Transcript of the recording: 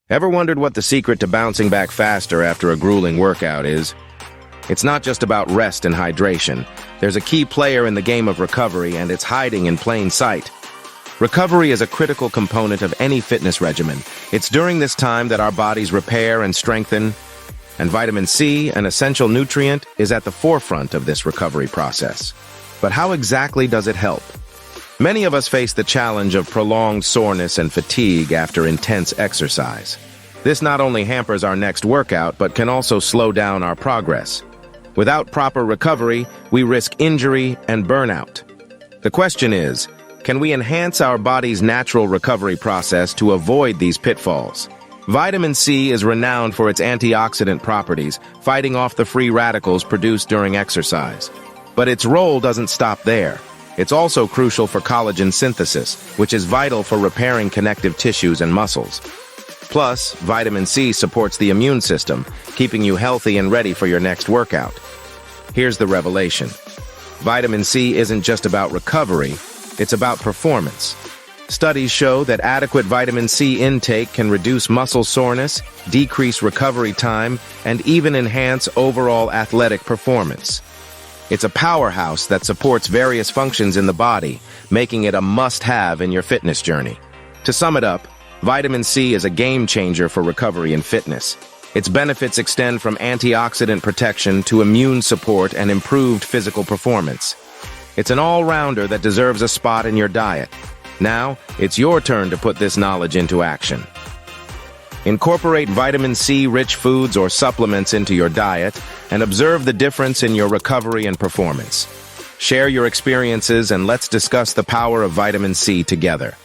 Ever wondered what the secret to bouncing back faster after a grueling workout is? It's not just about rest and hydration. There's a key player in the game of recovery, and it's hiding in plain sight. Recovery is a critical component of any fitness regimen. It's during this time that our bodies repair and strengthen, and vitamin C, an essential nutrient, is at the forefront of this recovery process. But how exactly does it help? Many of us face the challenge of prolonged soreness and fatigue after intense exercise. This not only hampers our next workout, but can also slow down our progress. Without proper recovery, we risk injury and burnout. The question is, can we enhance our body's natural recovery process to avoid these pitfalls? Vitamin C is renowned for its antioxidant properties, fighting off the free radicals produced during exercise. But its role doesn't stop there. It's also crucial for collagen synthesis, which is vital for repairing connective tissues and muscles. Plus, vitamin C supports the immune system, keeping you healthy and ready for your next workout. Here's the revelation. Vitamin C isn't just about recovery, it's about performance. Studies show that adequate vitamin C intake can reduce muscle soreness, decrease recovery time, and even enhance overall athletic performance. It's a powerhouse that supports various functions in the body, making it a must-have in your fitness journey. To sum it up, vitamin C is a game-changer for recovery and fitness. Its benefits extend from antioxidant protection to immune support and improved physical performance. It's an all-rounder that deserves a spot in your diet. Now, it's your turn to put this knowledge into action. Incorporate vitamin C-rich foods or supplements into your diet and observe the difference in your recovery and performance. Share your experiences and let's discuss the power of vitamin C together.